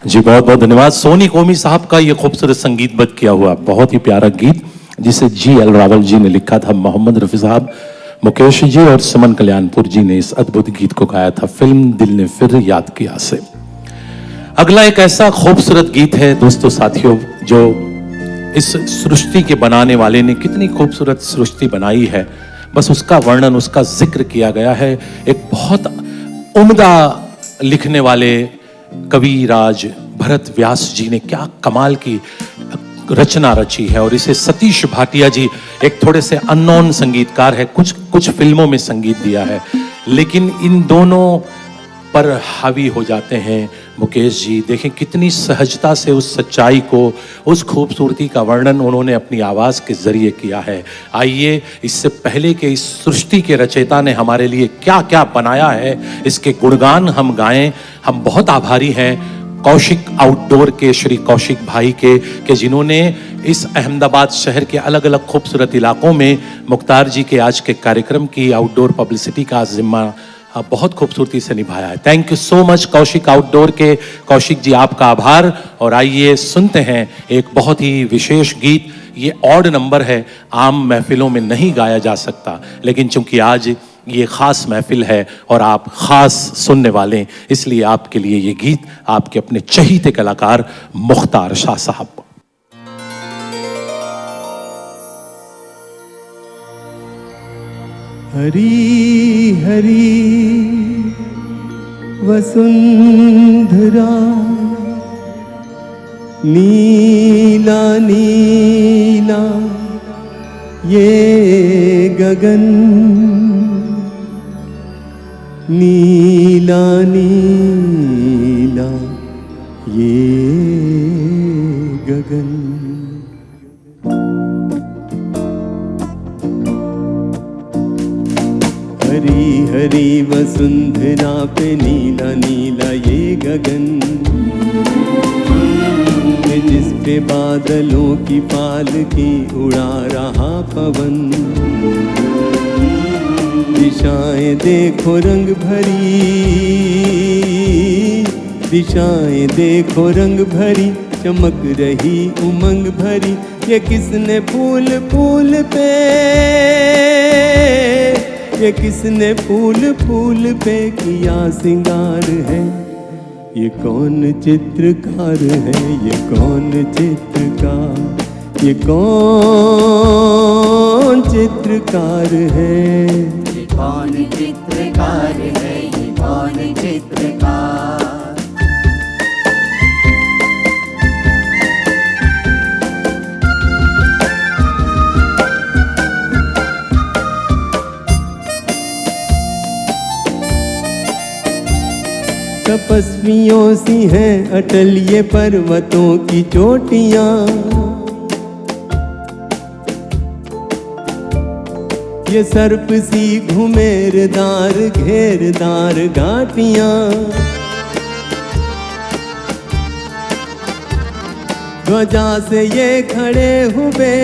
जी बहुत बहुत धन्यवाद। सोनी कोमी साहब का ये खूबसूरत संगीतबद्ध किया हुआ बहुत ही प्यारा गीत जिसे GL रावल जी ने लिखा था, मोहम्मद रफी साहब, मुकेश जी और सुमन कल्याणपुर जी ने इस अद्भुत गीत को गाया था फिल्म दिल ने फिर याद किया से। अगला एक ऐसा खूबसूरत गीत है दोस्तों साथियों, जो इस सृष्टि के बनाने वाले ने कितनी खूबसूरत सृष्टि बनाई है, बस उसका वर्णन, उसका जिक्र किया गया है। एक बहुत उम्दा लिखने वाले कवि राज भरत व्यास जी ने क्या कमाल की रचना रची है, और इसे सतीश भाटिया जी, एक थोड़े से अननोन संगीतकार है, कुछ फिल्मों में संगीत दिया है, लेकिन इन दोनों पर हावी हो जाते हैं मुकेश जी। देखें कितनी सहजता से उस सच्चाई को, उस खूबसूरती का वर्णन उन्होंने अपनी आवाज़ के जरिए किया है। आइए, इससे पहले कि इस सृष्टि के रचयिता ने हमारे लिए क्या क्या बनाया है, इसके गुणगान हम गाएं। हम बहुत आभारी हैं कौशिक आउटडोर के श्री कौशिक भाई के जिन्होंने इस अहमदाबाद शहर के अलग अलग खूबसूरत इलाकों में मुख्तार जी के आज के कार्यक्रम की आउटडोर पब्लिसिटी का जिम्मा बहुत खूबसूरती से निभाया है। Thank you so much Kaushik outdoor के कौशिक जी, आपका आभार। और आइए सुनते हैं एक बहुत ही विशेष गीत। ये ऑड नंबर है, आम महफिलों में नहीं गाया जा सकता, लेकिन चूंकि आज ये खास महफिल है और आप खास सुनने वाले हैं, इसलिए आपके लिए ये गीत आपके अपने चहीते कलाकार मुख्तार शाह साहब। हरी हरी वसुंधरा, नीला नीला ये गगन, नीला नीला ये गगन। हरी हरी वसुंधरा पे नीला नीला ये गगन, जिस पे बादलों की पालकी उड़ा रहा पवन। दिशाएं देखो रंग भरी, दिशाएं देखो रंग भरी, चमक रही उमंग भरी। ये किसने फूल फूल पे, ये किसने फूल फूल पे किया सिंगार है। ये कौन चित्रकार है, ये कौन चित्रकार, ये कौन चित्रकार है, ये कौन चित्रकार है, ये कौन चित्रकार। तपस्वियों सी हैं अटल ये पर्वतों की चोटियां, ये सर्प सी घुमेरदार घेरदार घाटियां। ध्वजा से ये खड़े हुए,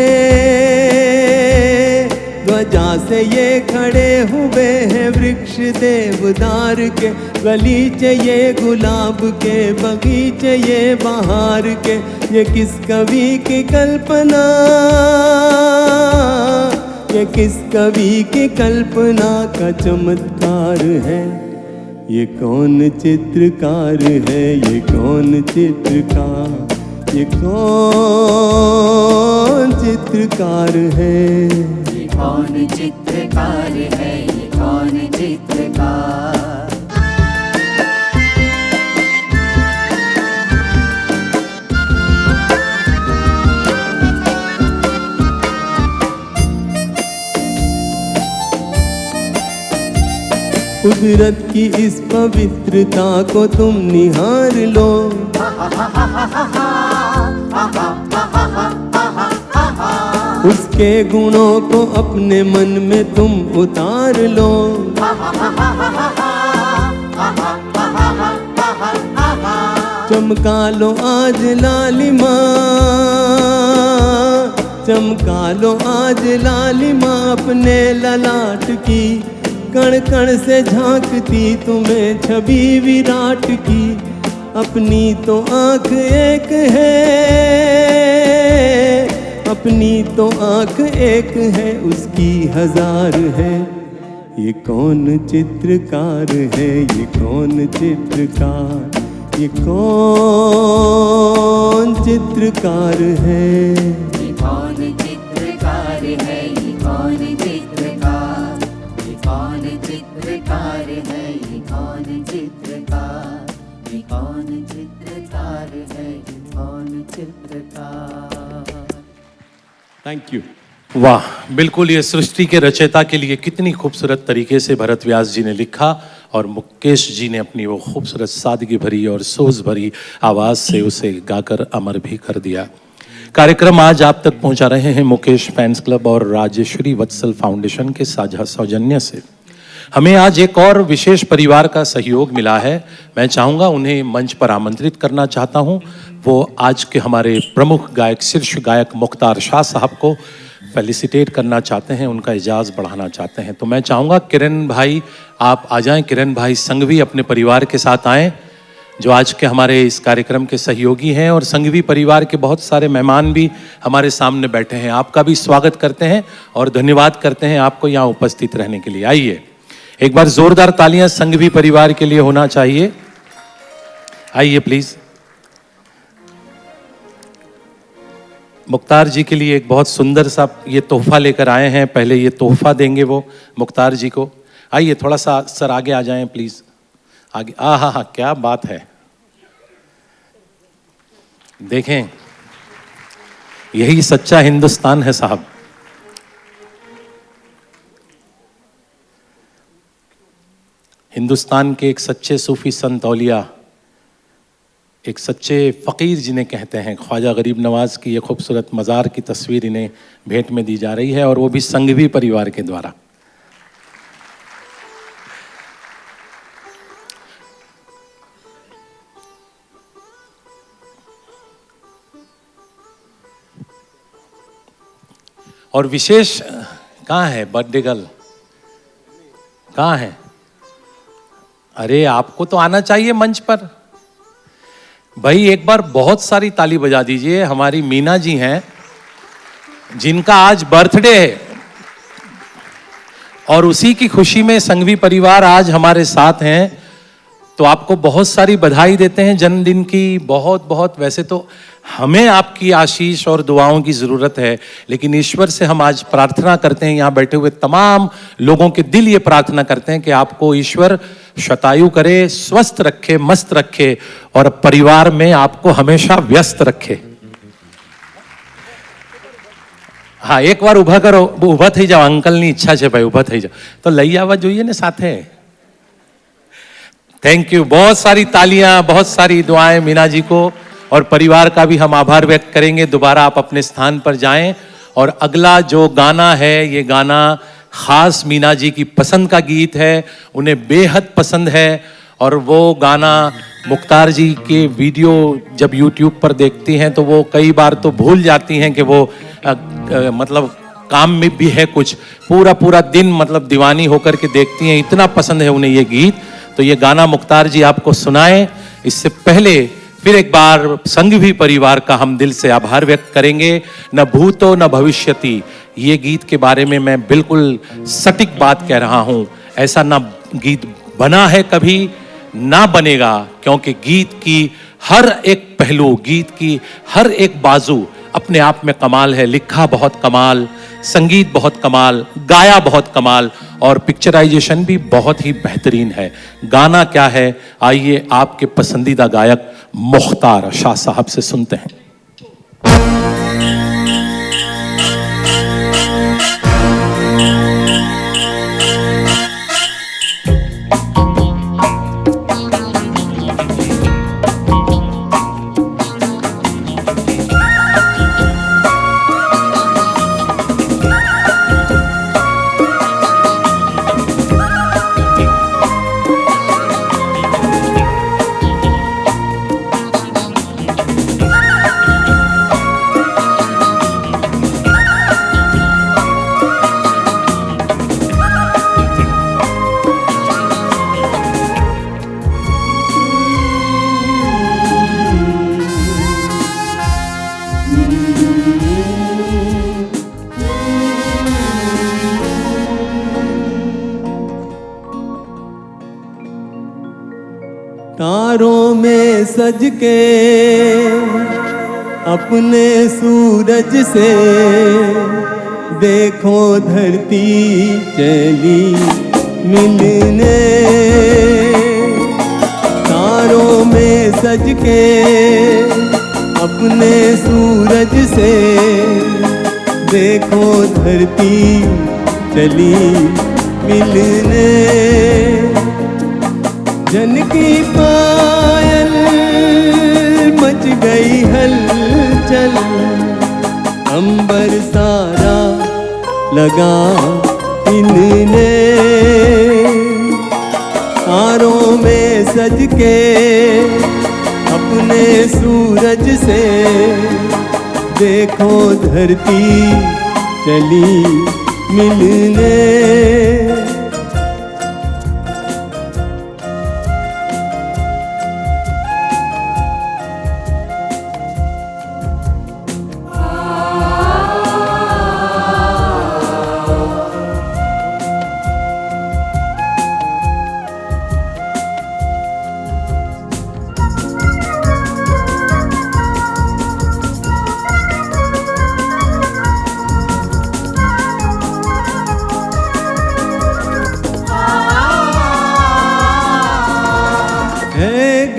ध्वजा से ये खड़े हुए हैं वृक्ष देवदार के। गलीचे ये गुलाब के, बगीचे ये बहार के। ये किस कवि की कल्पना, ये किस कवि की कल्पना का चमत्कार है। ये कौन चित्रकार है, ये कौन चित्रकार, ये कौन चित्रकार है, ये कौन चित्रकार है, ये कौन चित्रकार। कुदरत की इस पवित्रता को तुम निहार लो, उसके गुणों को अपने मन में तुम उतार लो। चमका लो आज लालिमा, चमका लो आज लालिमा अपने ललाट की। कण कण से झांकती तुम्हें छवि विराट की। अपनी तो आँख एक है, अपनी तो आँख एक है, उसकी हजार है। ये कौन चित्रकार है, ये कौन चित्रकार, ये कौन चित्रकार है। ये कौन चित्रकार है, ये कौन चित्रकार, ये कौन चित्रकार है, ये कौन चित्रकार, ये कौन चित्रकार है, ये कौन चित्रकार। Thank you. वाह, बिल्कुल ये सृष्टि के रचयिता के लिए कितनी खूबसूरत तरीके से भरत व्यास जी ने लिखा और मुकेश जी ने अपनी वो खूबसूरत सादगी भरी और सोज भरी आवाज़ से उसे गाकर अमर भी कर दिया। कार्यक्रम आज आप तक पहुंचा रहे हैं मुकेश फैंस क्लब और राजेश्वरी वत्सल फाउंडेशन के साझा सौजन्य से। हमें आज एक और विशेष परिवार का सहयोग मिला है। मैं चाहूँगा उन्हें मंच पर आमंत्रित करना चाहता हूँ। वो आज के हमारे प्रमुख गायक, शीर्ष गायक मुख्तार शाह साहब को फेलिसिटेट करना चाहते हैं, उनका एजाज़ बढ़ाना चाहते हैं। तो मैं चाहूँगा किरण भाई आप आ जाएं। किरण भाई संघवी अपने परिवार के साथ आएँ, जो आज के हमारे इस कार्यक्रम के सहयोगी हैं, और संघवी परिवार के बहुत सारे मेहमान भी हमारे सामने बैठे हैं। आपका भी स्वागत करते हैं और धन्यवाद करते हैं आपको यहाँ उपस्थित रहने के लिए। आइए, एक बार जोरदार तालियां संघवी परिवार के लिए होना चाहिए। आइए प्लीज। मुख्तार जी के लिए एक बहुत सुंदर सा ये तोहफा लेकर आए हैं। पहले ये तोहफा देंगे वो मुख्तार जी को। आइए थोड़ा सा सर आगे आ जाएं प्लीज, आगे। हाँ, क्या बात है। देखें, यही सच्चा हिंदुस्तान है साहब। हिंदुस्तान के एक सच्चे सूफी संत औलिया, एक सच्चे फ़कीर जिन्हें कहते हैं, ख्वाजा गरीब नवाज की ये खूबसूरत मज़ार की तस्वीर इन्हें भेंट में दी जा रही है, और वो भी संघवी परिवार के द्वारा। और विशेष कहाँ है बर्थडे गर्ल, कहाँ है? अरे आपको तो आना चाहिए मंच पर भाई। एक बार बहुत सारी ताली बजा दीजिए। हमारी मीना जी हैं जिनका आज बर्थडे है, और उसी की खुशी में संघवी परिवार आज हमारे साथ हैं। तो आपको बहुत सारी बधाई देते हैं जन्मदिन की। बहुत बहुत, वैसे तो हमें आपकी आशीष और दुआओं की ज़रूरत है, लेकिन ईश्वर से हम आज प्रार्थना करते हैं, यहाँ बैठे हुए तमाम लोगों के दिल ये प्रार्थना करते हैं कि आपको ईश्वर शतायु करे, स्वस्थ रखे, मस्त रखे, और परिवार में आपको हमेशा व्यस्त रखे। हाँ, एक बार उभा करो, उभा थी जाओ। अंकल ની ઈચ્છા છે ભાઈ, ઉભા થઈ જાઓ તો લઈ આવવા જોઈએ ને સાથે। Thank you. बहुत सारी तालियां, बहुत सारी दुआएं मीना जी को, और परिवार का भी हम आभार व्यक्त करेंगे। दोबारा आप अपने स्थान पर जाएं। और अगला जो गाना है, ये गाना खास मीना जी की पसंद का गीत है, उन्हें बेहद पसंद है। और वो गाना मुख्तार जी के वीडियो जब YouTube पर देखती हैं तो वो कई बार तो भूल जाती हैं कि वो मतलब काम में भी है कुछ, पूरा दिन मतलब दीवानी होकर के देखती हैं, इतना पसंद है उन्हें ये गीत। तो ये गाना मुख्तार जी आपको सुनाएं। इससे पहले फिर एक बार संघवी परिवार का हम दिल से आभार व्यक्त करेंगे। न भूतो न भविष्यति, ये गीत के बारे में मैं बिल्कुल सटीक बात कह रहा हूँ। ऐसा ना गीत बना है कभी, ना बनेगा, क्योंकि गीत की हर एक पहलू, गीत की हर एक बाजू अपने आप में कमाल है। लिखा बहुत कमाल, संगीत बहुत कमाल, गाया बहुत कमाल, और पिक्चराइजेशन भी बहुत ही बेहतरीन है। गाना क्या है, आइए आपके पसंदीदा गायक मुख्तार शाह साहब से सुनते हैं। तारों में सज के अपने सूरज से देखो धरती चली मिलने। तारों में सज के अपने सूरज से देखो धरती चली मिलने। जन की पायल मच गई हलचल, अंबर सारा लगा इनने। तारों में सज के अपने सूरज से देखो धरती चली मिलने।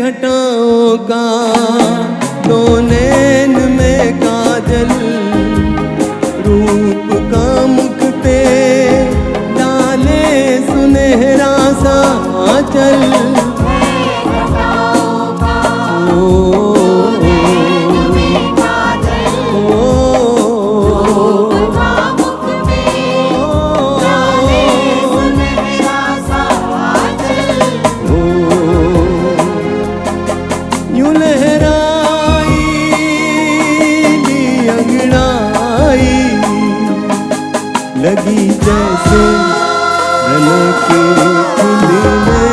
घटाओं का दो नैन में काजल, रूप का मुख पे डाले सुनहरा सा आंचल। लगी जैसे रनके खिलने।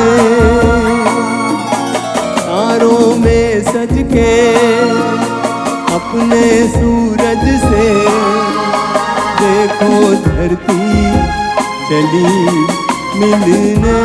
तारों में सज के अपने सूरज से देखो धरती चली मिलने।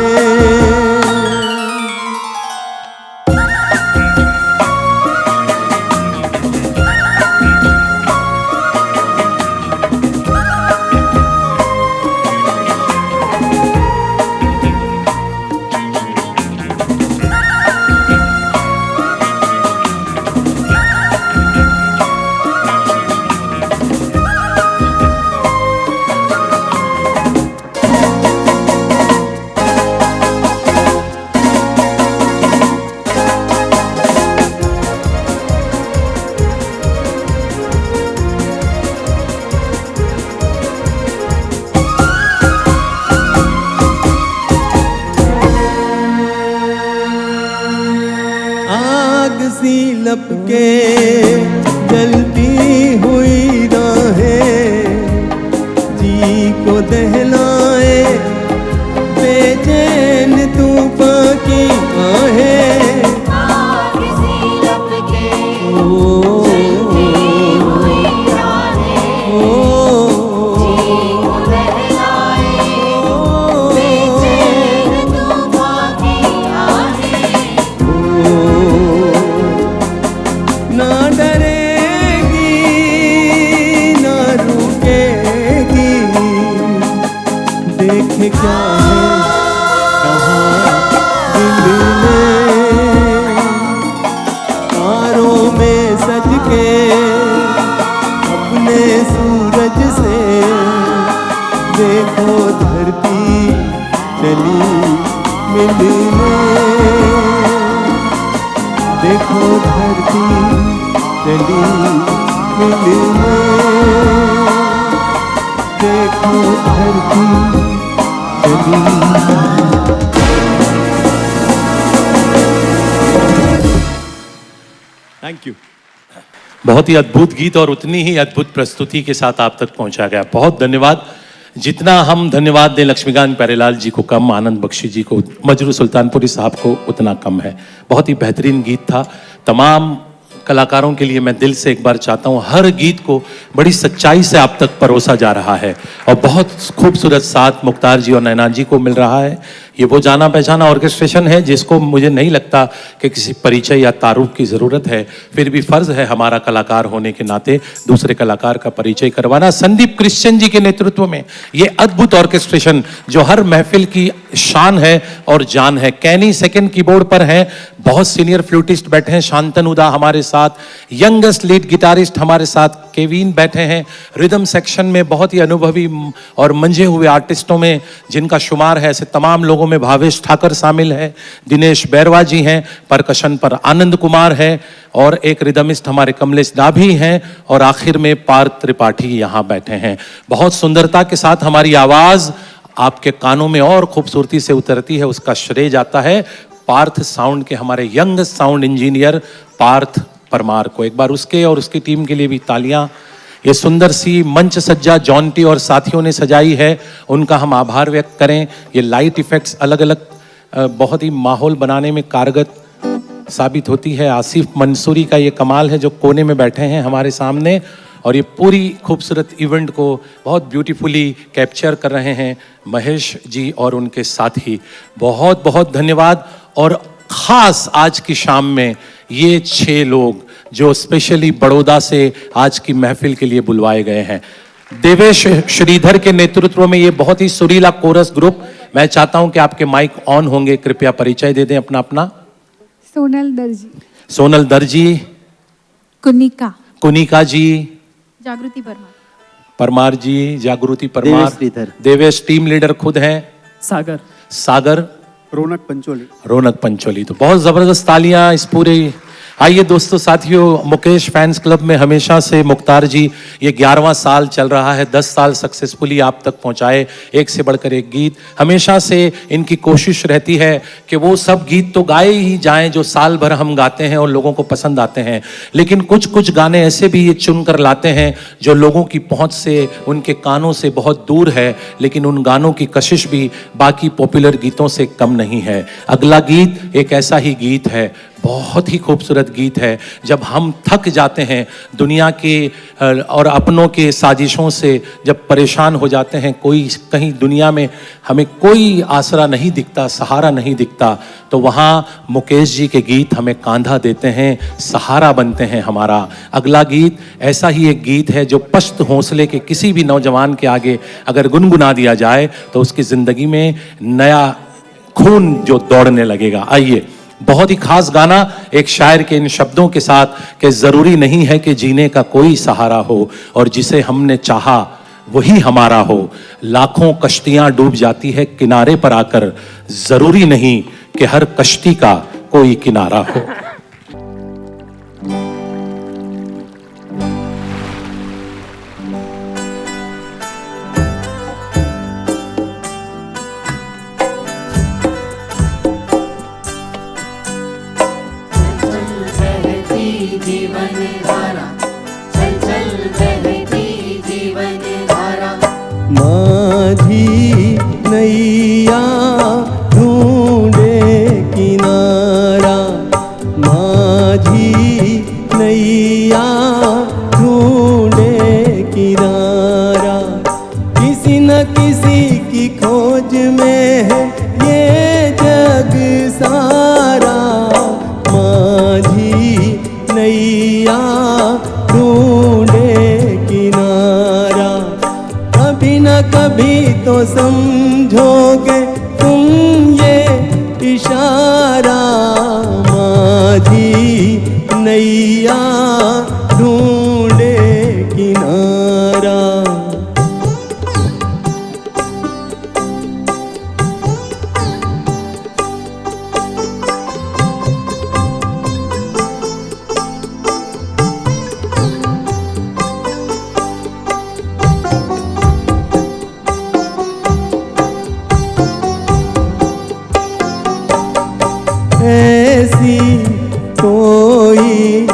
सी लपके जलती हुई राहें, जी को दहलाए बेचैन तूफान की आहें। आग सी लपके जलती हुई राहें, जी को दहलाए बेचैन तूफान की आहें। ना डरेगी ना रुकेगी, देखे क्या है कहाँ दिल में। तारों में सज के अपने सूरज से देखो धरती चली मिलने। देखो धरती चली मिलने। देखो धरती चली। Thank you. बहुत ही अद्भुत गीत और उतनी ही अद्भुत प्रस्तुति के साथ आप तक पहुंचा गया। बहुत धन्यवाद। जितना हम धन्यवाद दें लक्ष्मीकांत प्यारेलाल जी को कम, आनंद बख्शी जी को, मजरू सुल्तानपुरी साहब को उतना कम है। बहुत ही बेहतरीन गीत था। तमाम कलाकारों के लिए मैं दिल से एक बार चाहता हूँ, हर गीत को बड़ी सच्चाई से आप तक परोसा जा रहा है और बहुत खूबसूरत साथ मुख्तार जी और नैना जी को मिल रहा है। ये वो जाना पहचाना ऑर्केस्ट्रेशन है जिसको मुझे नहीं लगता कि किसी परिचय या तारुफ की ज़रूरत है, फिर भी फ़र्ज़ है हमारा कलाकार होने के नाते दूसरे कलाकार का परिचय करवाना। संदीप क्रिश्चियन जी के नेतृत्व में ये अद्भुत ऑर्केस्ट्रेशन जो हर महफिल की शान है और जान है। कैनी सेकंड कीबोर्ड पर हैं, बहुत सीनियर फ्लूटिस्ट बैठे हैं, शांतनुदा हमारे साथ, यंगेस्ट लीड गिटारिस्ट हमारे साथ केविन बैठे हैं। रिदम सेक्शन में बहुत ही अनुभवी और मंझे हुए आर्टिस्टों में जिनका शुमार है ऐसे तमाम लोगों में भावेश ठाकर शामिल है, दिनेश बैरवा जी हैं, परकशन पर आनंद कुमार है और एक रिदमिस्ट हमारे कमलेश डाभी हैं और आखिर में पार्थ त्रिपाठी यहाँ बैठे हैं। बहुत सुंदरता के साथ हमारी आवाज़ आपके कानों में और खूबसूरती से उतरती है, उसका श्रेय जाता है पार्थ साउंड के हमारे young sound engineer Parth Parmar को। एक बार उसके और उसकी टीम के लिए भी तालियां। ये सुंदर सी मंच सज्जा जॉन्टी और साथियों ने सजाई है, उनका हम आभार व्यक्त करें। ये लाइट इफेक्ट्स अलग अलग बहुत ही माहौल बनाने में कारगर साबित होती है। आसिफ मंसूरी का ये कमाल है जो कोने में बैठे हैं हमारे सामने और ये पूरी खूबसूरत इवेंट को बहुत ब्यूटीफुली कैप्चर कर रहे हैं महेश जी और उनके साथी। बहुत बहुत धन्यवाद। और ख़ास आज की शाम में ये 6 लोग जो स्पेशली बड़ौदा से आज की महफिल के लिए बुलवाए गए हैं। देवेश श्रीधर के नेतृत्व में ये बहुत ही सुरीला कोरस ग्रुप। मैं चाहता हूं कि आपके माइक ऑन होंगे, कृपया परिचय दे दें अपना अपना। सोनल दर्जी, सोनल दर्जी, कुनिका, कुनिका जी, जागृति परमार, परमार जी, जागृति परमार, देवेश टीम लीडर खुद हैं, सागर, सागर, रौनक पंचोली, रौनक पंचोली। तो बहुत जबरदस्त तालियां इस पूरे। आइए दोस्तों साथियों, मुकेश फैंस क्लब में हमेशा से मुख्तार जी ये 11वां साल चल रहा है, 10 साल सक्सेसफुली आप तक पहुंचाए, एक से बढ़कर एक गीत। हमेशा से इनकी कोशिश रहती है कि वो सब गीत तो गाए ही जाएं जो साल भर हम गाते हैं और लोगों को पसंद आते हैं, लेकिन कुछ कुछ गाने ऐसे भी ये चुन कर लाते हैं जो लोगों की पहुंच से, उनके कानों से बहुत दूर है, लेकिन उन गानों की कशिश भी बाकी पॉपुलर गीतों से कम नहीं है। अगला गीत एक ऐसा ही गीत है, बहुत ही खूबसूरत गीत है। जब हम थक जाते हैं दुनिया के और अपनों के साजिशों से, जब परेशान हो जाते हैं, कोई कहीं दुनिया में हमें कोई आसरा नहीं दिखता, सहारा नहीं दिखता, तो वहाँ मुकेश जी के गीत हमें कांधा देते हैं, सहारा बनते हैं हमारा। अगला गीत ऐसा ही एक गीत है जो पश्त हौसले के किसी भी नौजवान के आगे अगर गुनगुना दिया जाए तो उसकी ज़िंदगी में नया खून जो दौड़ने लगेगा। आइए, बहुत ही खास गाना एक शायर के इन शब्दों के साथ कि ज़रूरी नहीं है कि जीने का कोई सहारा हो और जिसे हमने चाहा वही हमारा हो। लाखों कश्तियां डूब जाती है किनारे पर आकर, ज़रूरी नहीं कि हर कश्ती का कोई किनारा हो। जीवन धारा, चल चल बहती जीवन धारा। माझी नैया ढूंढे किनारा, माझी नैया ढूंढे किनारा। किसी न किसी की खोज में है ये जग सारा। माझी नैया ढूंढे किनारा, कभी न कभी तो समझोगे तुम ये इशारा। माझी नैया ढूंढे किनारा। ऐसी कोई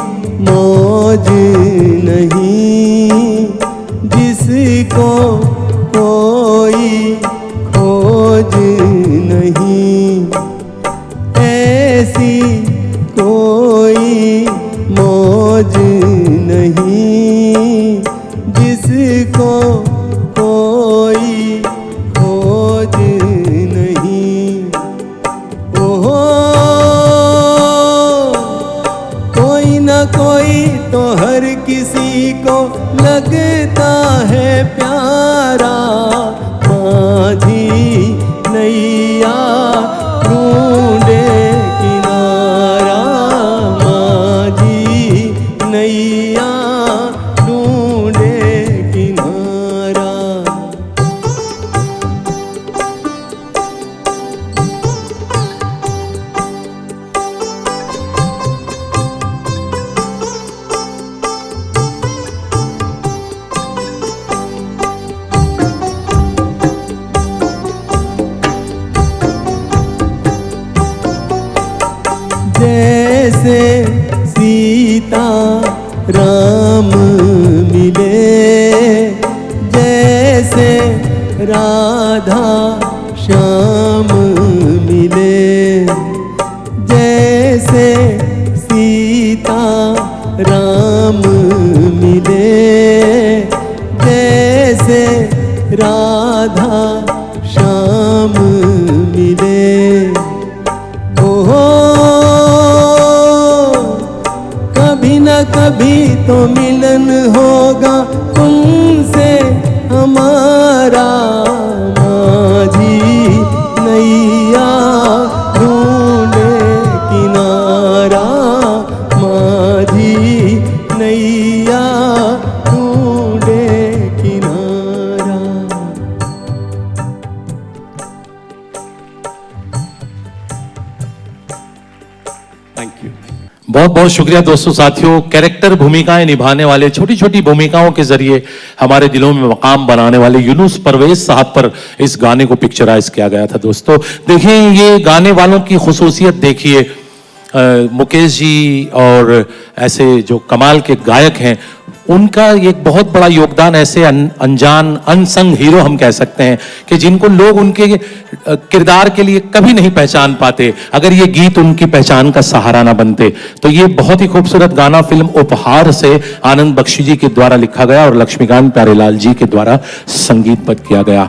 जैसे राधा श्याम मिले, जैसे सीता राम मिले, जैसे राधा श्याम मिले। ओहो कभी न कभी तो मिलन होगा तुमसे हमारा, माझी नैया ढूंढे किनारा, माझी नैया ढूंढे किनारा। Thank you. बहुत बहुत शुक्रिया दोस्तों साथियों। कैरेक्टर भूमिकाएं निभाने वाले, छोटी छोटी भूमिकाओं के जरिए हमारे दिलों में मकाम बनाने वाले यूनुस परवेज साहब पर इस गाने को पिक्चराइज किया गया था। दोस्तों देखिए, ये गाने वालों की खुसूसियत देखिए, मुकेश जी और ऐसे जो कमाल के गायक हैं, उनका एक बहुत बड़ा योगदान ऐसे अनजान अनसंग हीरो हम कह सकते हैं कि जिनको लोग उनके किरदार के लिए कभी नहीं पहचान पाते अगर ये गीत उनकी पहचान का सहारा ना बनते। तो ये बहुत ही खूबसूरत गाना फिल्म उपहार से आनंद बख्शी जी के द्वारा लिखा गया और लक्ष्मीकांत प्यारेलाल जी के द्वारा संगीतबद्ध किया गया।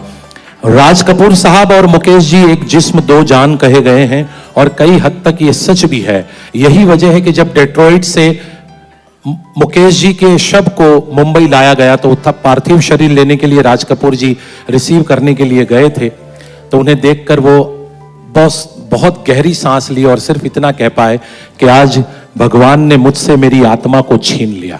राज कपूर साहब और मुकेश जी एक जिस्म दो जान कहे गए हैं और कई हद तक ये सच भी है। यही वजह है कि जब डेट्रॉइट से मुकेश जी के शव को मुंबई लाया गया तो तब पार्थिव शरीर लेने के लिए राज कपूर जी रिसीव करने के लिए गए थे, तो उन्हें देखकर वो बहुत गहरी सांस ली और सिर्फ इतना कह पाए कि आज भगवान ने मुझसे मेरी आत्मा को छीन लिया।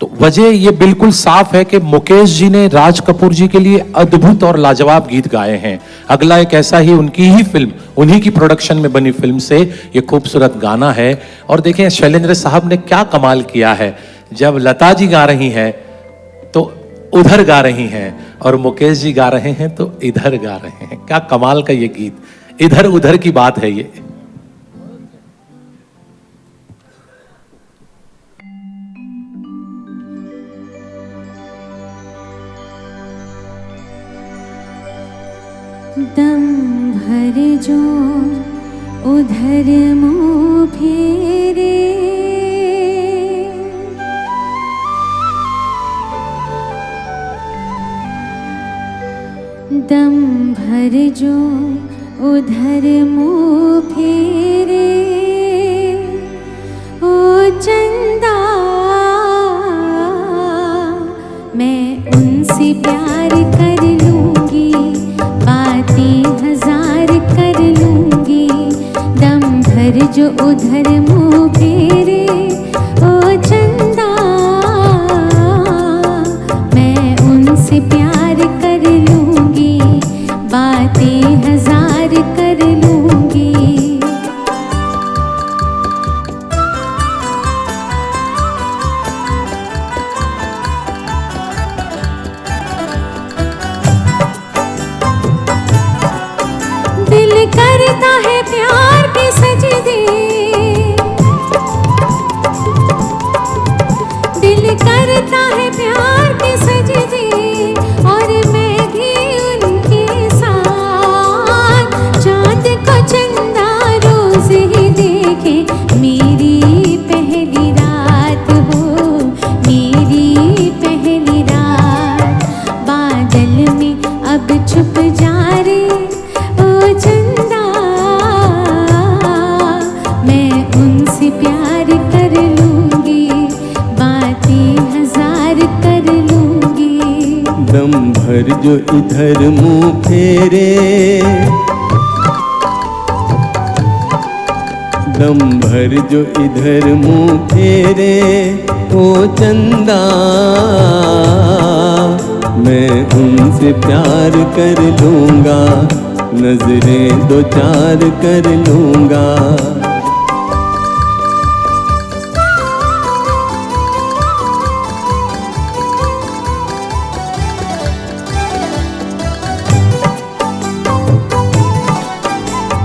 तो वजह ये बिल्कुल साफ है कि मुकेश जी ने राज कपूर जी के लिए अद्भुत और लाजवाब गीत गाए हैं। अगला एक ऐसा ही उनकी ही फिल्म, उन्हीं की प्रोडक्शन में बनी फिल्म से ये खूबसूरत गाना है। और देखें शैलेंद्र साहब ने क्या कमाल किया है, जब लता जी गा रही हैं तो उधर गा रही हैं और मुकेश जी गा रहे हैं तो इधर गा रहे हैं। क्या कमाल का ये गीत, इधर उधर की बात है ये। दम भर जो उधर मुँह फेरे, दम भर जो उधर मुँह फेरे, ओ चंदा मैं उनसे प्यार कर लूंगी, बातें हजार कर लूंगी। दम भर जो उधर मुँह फेरे, ओ चंदा मैं उनसे प्यार कर लूंगी, बातें हजार कर लूंगी। दिल करता है प्यार के सजदे, दिल करता है प्यार के सजदे, और मैं भी उनके साथ चाँद को चंदा रोज ही देखे। मेरी पहली रात हो, मेरी पहली रात, बादल में अब छुप जा रे, ओ चंदा मैं उनसे प्यार कर लूंगी, बातें हजार कर लूंगी। दम भर जो इधर मुंह फेरे, दम भर जो इधर मुंह फेरे, ओ चंदा मैं उनसे प्यार कर लूंगा, नजरें दो चार कर लूंगा।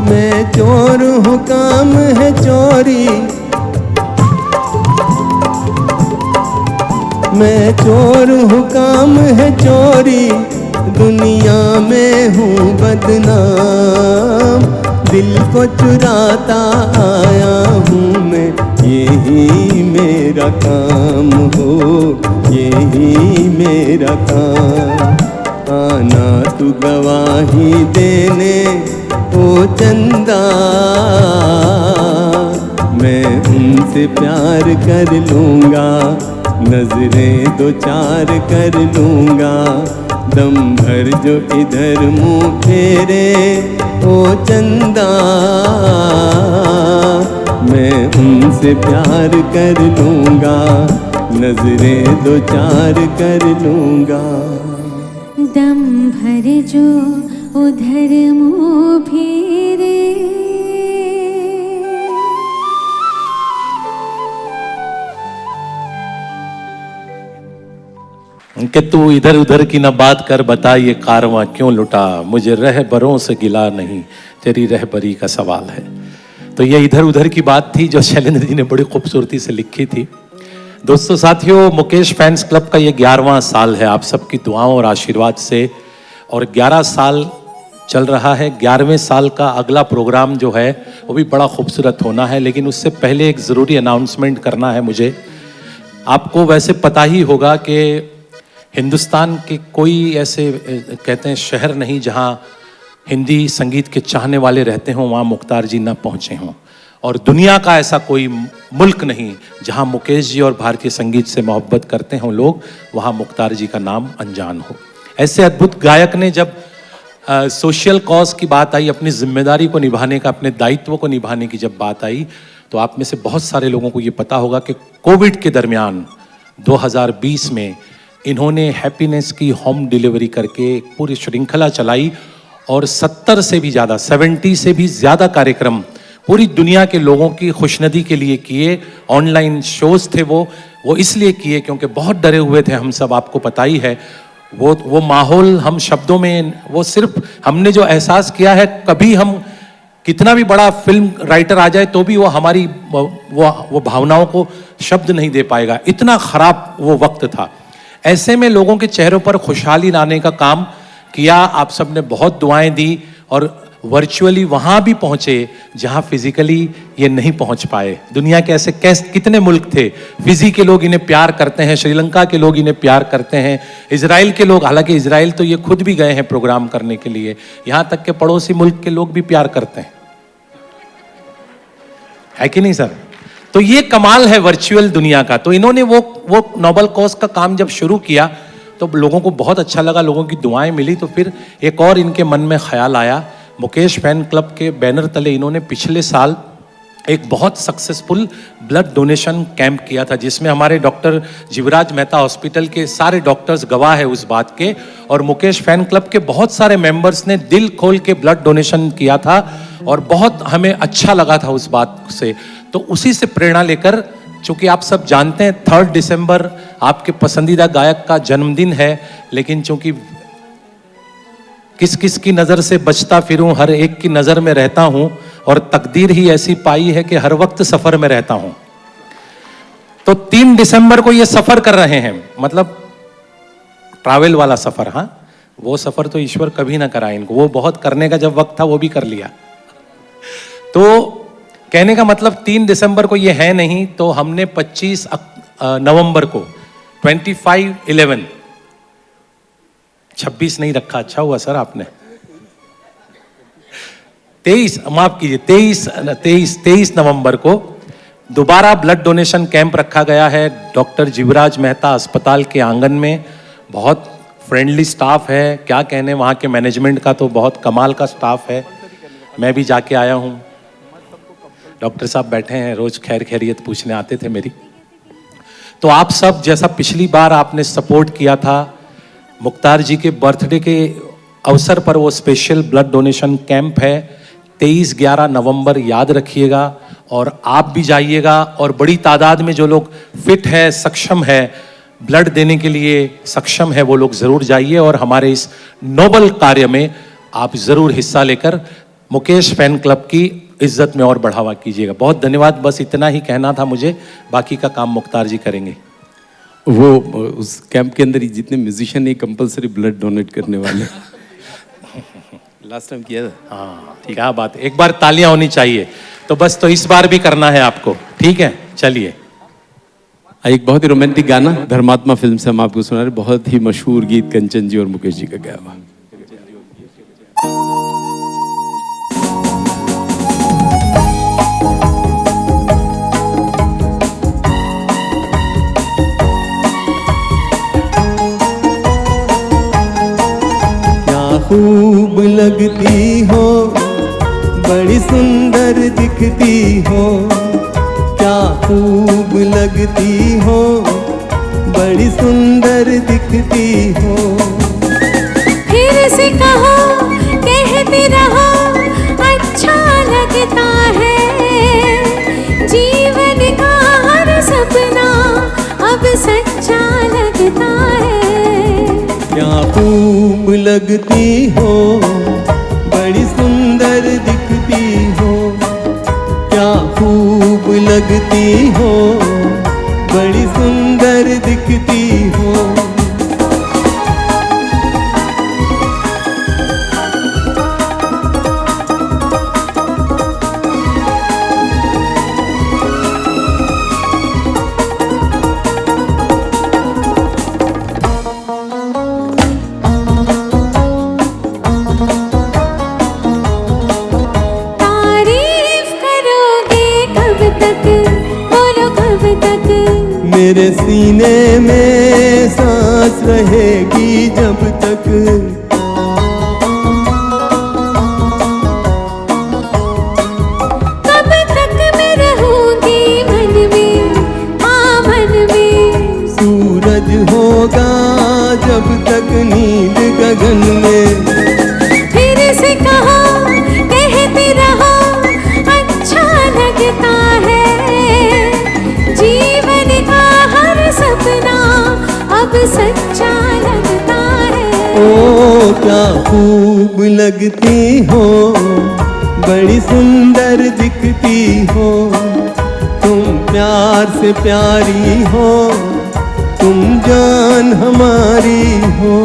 मैं चोर हूँ काम है चोरी, मैं चोर हूँ काम है चोरी, दुनिया में हूँ बदनाम। दिल को चुराता आया हूँ मैं, यही मेरा काम हो, यही मेरा काम। आना तू गवाही देने ओ चंदा, मैं उनसे प्यार कर लूँगा, नजरें दो चार कर लूँगा। दम भर जो इधर मुँह फेरे ओ चंदा, मैं उनसे प्यार कर लूँगा, नजरें दो चार कर लूँगा। दम भर जो उधर मुँह फेरे, कि तू इधर उधर की न बात कर, बता ये कारवां क्यों लुटा, मुझे रहबरों से गिला नहीं, तेरी रहबरी का सवाल है। तो ये इधर उधर की बात थी जो शैलेंद्र जी ने बड़ी खूबसूरती से लिखी थी। दोस्तों साथियों, मुकेश फैंस क्लब का ये 11वां साल है आप सबकी दुआओं और आशीर्वाद से, और 11 साल चल रहा है। 11वें साल का अगला प्रोग्राम जो है वो भी बड़ा खूबसूरत होना है, लेकिन उससे पहले एक ज़रूरी अनाउंसमेंट करना है मुझे। आपको वैसे पता ही होगा कि हिंदुस्तान के कोई ऐसे कहते हैं शहर नहीं जहां हिंदी संगीत के चाहने वाले रहते हों वहां मुख्तार जी ना पहुंचे हों, और दुनिया का ऐसा कोई मुल्क नहीं जहां मुकेश जी और भारतीय संगीत से मोहब्बत करते हों लोग, वहां मुख्तार जी का नाम अनजान हो। ऐसे अद्भुत गायक ने जब सोशल कॉज की बात आई, अपनी जिम्मेदारी को निभाने का, अपने दायित्व को निभाने की जब बात आई, तो आप में से बहुत सारे लोगों को ये पता होगा कि कोविड के दरमियान 2020 में इन्होंने हैप्पीनेस की होम डिलीवरी करके एक पूरी श्रृंखला चलाई, और 70 से भी ज़्यादा, 70 से भी ज़्यादा कार्यक्रम पूरी दुनिया के लोगों की खुशनदी के लिए किए। ऑनलाइन शोज थे वो इसलिए किए क्योंकि बहुत डरे हुए थे हम सब, आपको पता ही है। वो माहौल हम शब्दों में, वो सिर्फ हमने जो एहसास किया है, कभी हम कितना भी बड़ा फिल्म राइटर आ जाए तो भी वो हमारी वो भावनाओं को शब्द नहीं दे पाएगा, इतना खराब वो वक्त था। ऐसे में लोगों के चेहरों पर खुशहाली लाने का काम किया, आप सब ने बहुत दुआएं दी, और वर्चुअली वहाँ भी पहुँचे जहाँ फिजिकली ये नहीं पहुँच पाए। दुनिया के ऐसे कितने मुल्क थे, फिजी के लोग इन्हें प्यार करते हैं, श्रीलंका के लोग इन्हें प्यार करते हैं, इजराइल के लोग, हालांकि इजराइल तो ये खुद भी गए हैं प्रोग्राम करने के लिए, यहाँ तक के पड़ोसी मुल्क के लोग भी प्यार करते हैं, है कि नहीं सर? तो ये कमाल है वर्चुअल दुनिया का। तो इन्होंने वो नोबल कॉज का काम जब शुरू किया तो लोगों को बहुत अच्छा लगा, लोगों की दुआएं मिली, तो फिर एक और इनके मन में ख्याल आया। मुकेश फैन क्लब के बैनर तले इन्होंने पिछले साल एक बहुत सक्सेसफुल ब्लड डोनेशन कैंप किया था, जिसमें हमारे डॉक्टर जीवराज मेहता हॉस्पिटल के सारे डॉक्टर्स गवाह है उस बात के, और मुकेश फैन क्लब के बहुत सारे मेंबर्स ने दिल खोल के ब्लड डोनेशन किया था, और बहुत हमें अच्छा लगा था उस बात से। तो उसी से प्रेरणा लेकर, चूंकि आप सब जानते हैं 3 दिसंबर आपके पसंदीदा गायक का जन्मदिन है, लेकिन चूंकि किस किस की नज़र से बचता फिरूं, हर एक की नज़र में रहता हूं, और तकदीर ही ऐसी पाई है कि हर वक्त सफ़र में रहता हूं। तो 3 दिसंबर को ये सफ़र कर रहे हैं, मतलब ट्रैवल वाला सफ़र। हाँ, वो सफ़र तो ईश्वर कभी ना कराए इनको, वो बहुत करने का जब वक्त था वो भी कर लिया। तो कहने का मतलब 3 दिसंबर को ये है नहीं, तो हमने 25 नवंबर को 25/11 26 नहीं रखा, अच्छा हुआ सर आपने, 23 माफ कीजिए 23 नवंबर को दोबारा ब्लड डोनेशन कैंप रखा गया है डॉक्टर जीवराज मेहता अस्पताल के आंगन में। बहुत फ्रेंडली स्टाफ है, क्या कहने, वहाँ के मैनेजमेंट का तो बहुत कमाल का स्टाफ है। मैं भी जाके आया हूँ, डॉक्टर साहब बैठे हैं, रोज खैर खैरियत पूछने आते थे मेरी। तो आप सब जैसा पिछली बार आपने सपोर्ट किया था, मुख्तार जी के बर्थडे के अवसर पर वो स्पेशल ब्लड डोनेशन कैंप है 23-11 नवंबर, याद रखिएगा, और आप भी जाइएगा। और बड़ी तादाद में जो लोग फिट है, सक्षम है, ब्लड देने के लिए सक्षम है, वो लोग ज़रूर जाइए, और हमारे इस नोबल कार्य में आप ज़रूर हिस्सा लेकर मुकेश फैन क्लब की इज्जत में और बढ़ावा कीजिएगा। बहुत धन्यवाद, बस इतना ही कहना था मुझे, बाकी का काम मुख्तार जी करेंगे। वो उस कैंप के अंदर ही जितने म्यूजिशियन है कंपलसरी ब्लड डोनेट करने वाले लास्ट टाइम किया था। हाँ क्या बात है, एक बार तालियां होनी चाहिए। तो बस तो इस बार भी करना है आपको, ठीक है चलिए। एक बहुत ही रोमांटिक गाना धर्मात्मा फिल्म से हम आपको सुना रहे, बहुत ही मशहूर गीत कंचन जी और मुकेश जी का गाया हुआ। खूब लगती हो, बड़ी सुंदर दिखती हो, क्या खूब लगती हो, बड़ी सुंदर दिखती हो। फिर से कहो कहती रहो अच्छा लगता है, जीवन का हर सपना अब सच्चा लगता है। क्या खूब लगती हो, बड़ी सुंदर दिखती हो, क्या खूब लगती हो, बड़ी सुंदर दिखती हो। मेरे सीने में सांस रहेगी जब तक, कब तक मैं रहूंगी मन में, हाँ मन में। सूरज होगा जब तक नील गगन में। फिर से कहो कहती रहो अच्छा लगता है, जीवन का हर सपना अब सच्चा लगता है। ओ क्या खूब लगती हो, बड़ी सुंदर दिखती हो, तुम प्यार से प्यारी हो, तुम जान हमारी हो।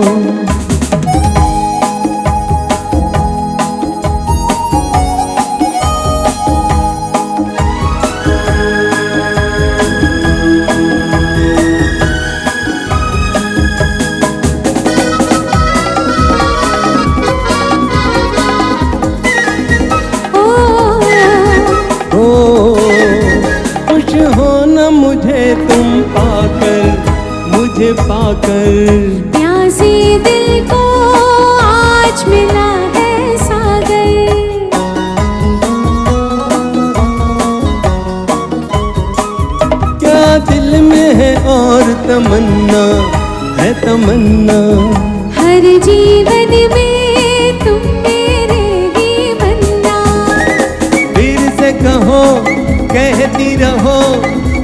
मुझे तुम पाकर, मुझे पाकर, प्यासी दिल को आज मिला है सागर। क्या दिल में है और तमन्ना है तमन्ना, हर जीवन में तुम मेरे ही बनना। फिर से कहो कहती रहो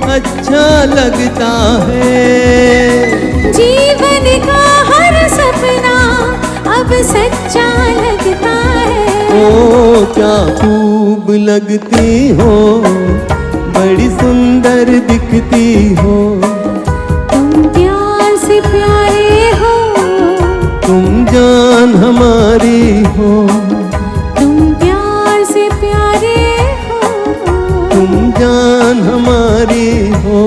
अच्छा लगता है, जीवन का हर सपना अब सच्चा लगता है। ओ क्या खूब लगती हो, बड़ी सुंदर दिखती हो, तुम प्यार से प्यारे हो, तुम जान हमारी हो, तुम प्यार से प्यारे हो, तुम जान हमारी हो।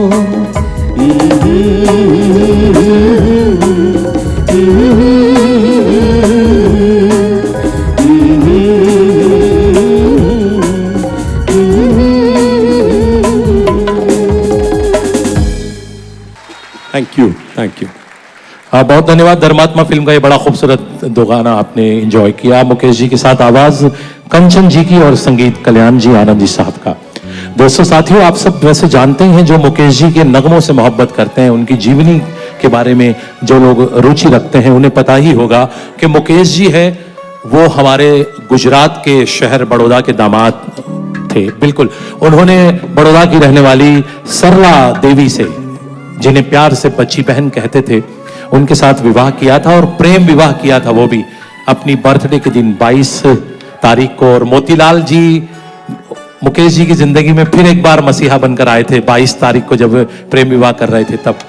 Thank you thank you. बहुत धन्यवाद। धर्मात्मा फिल्म का ये बड़ा खूबसूरत दो गाना आपने एंजॉय किया मुकेश जी के साथ, आवाज कंचन जी की और संगीत कल्याण जी आनंद जी साहब का। दोस्तों साथियों, आप सब वैसे जानते हैं जो मुकेश जी के नगमों से मोहब्बत करते हैं, उनकी जीवनी के बारे में जो लोग रुचि रखते हैं उन्हें पता ही होगा कि मुकेश जी है वो हमारे गुजरात के शहर बड़ौदा के दामाद थे। बिल्कुल, उन्होंने बड़ौदा की रहने वाली सरला देवी से, जिन्हें प्यार से बच्ची बहन कहते थे, उनके साथ विवाह किया था और प्रेम विवाह किया था, वो भी अपनी बर्थडे के दिन 22 तारीख को। और मोतीलाल जी मुकेश जी की जिंदगी में फिर एक बार मसीहा बनकर आए थे 22 तारीख को, जब प्रेम विवाह कर रहे थे तब।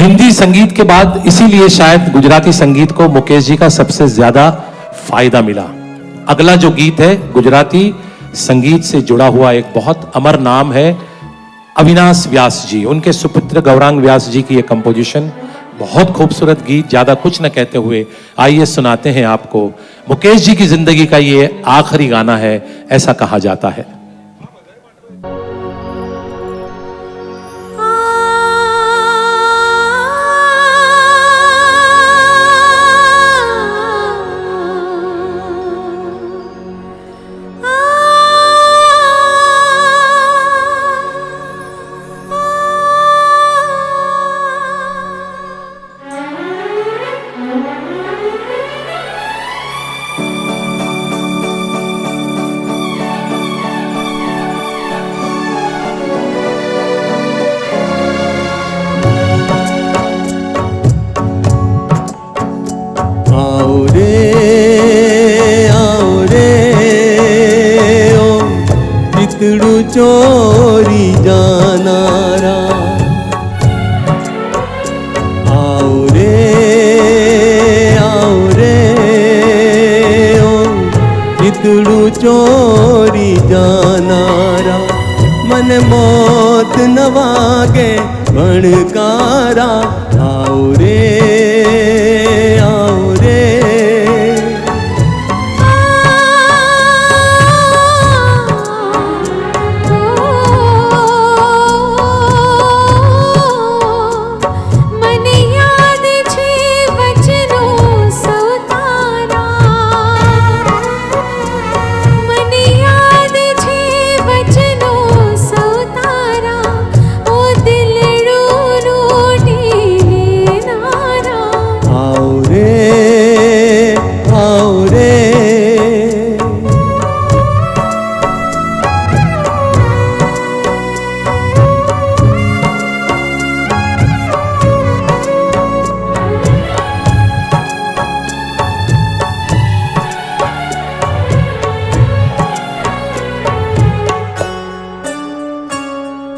हिंदी संगीत के बाद इसीलिए शायद गुजराती संगीत को मुकेश जी का सबसे ज्यादा फायदा मिला। अगला जो गीत है गुजराती संगीत से जुड़ा हुआ एक बहुत अमर नाम है अविनाश व्यास जी, उनके सुपुत्र गौरांग व्यास जी की ये कंपोजिशन, बहुत खूबसूरत गीत। ज्यादा कुछ न कहते हुए आइए सुनाते हैं आपको। मुकेश जी की जिंदगी का ये आखिरी गाना है, ऐसा कहा जाता है। चोरी जानारा आओ रे ओ चितड़ू चोरी जानारा मन मौत न वागे भणकारा आओ रे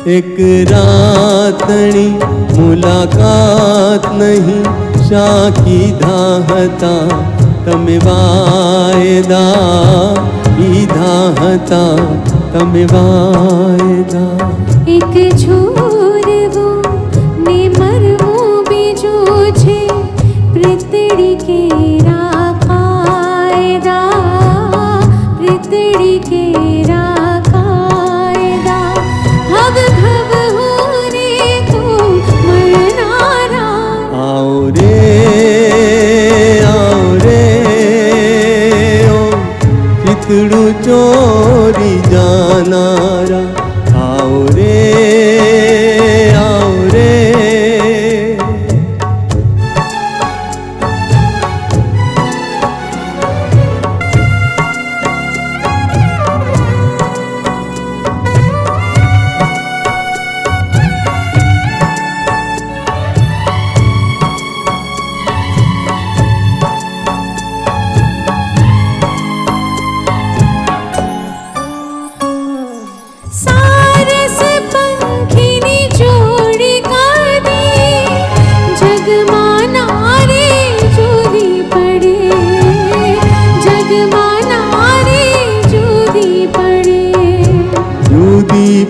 एक रातनी मुलाकात नहीं शाकी धाहता तमे वायदा धाहता तमे वायदा एक छोरवो ने मरवो बीजो छे पृथ्वी के राकायदा पृथ्वी के चितड़ू चोरी जानारा आओ रे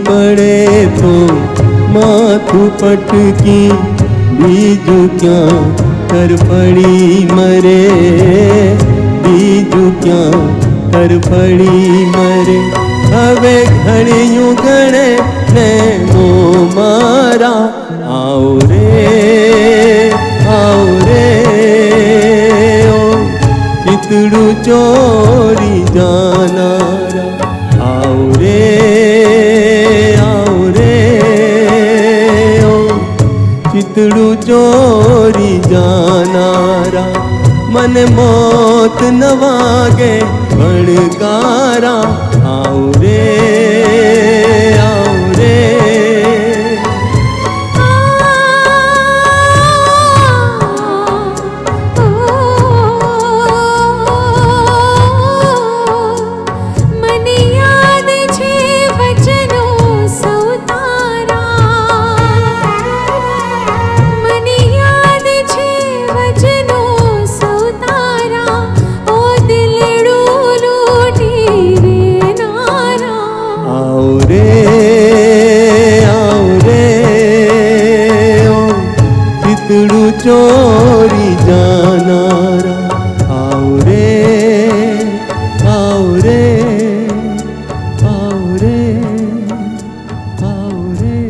पड़े तो माथू पटकी बीजू क्या कर पड़ी मरे बीजू क्या कर पड़ी मरे हवे घड़ियों गणे ने मो मारा आओ रे ओ चितड़ू चोरी जानारा आओ रे चितड़ू चोरी जानारा मन मौत न वागे भणकारा आओ रे मनी मोरी जानारा आओ रे आओ रे आओ रे आओ रे।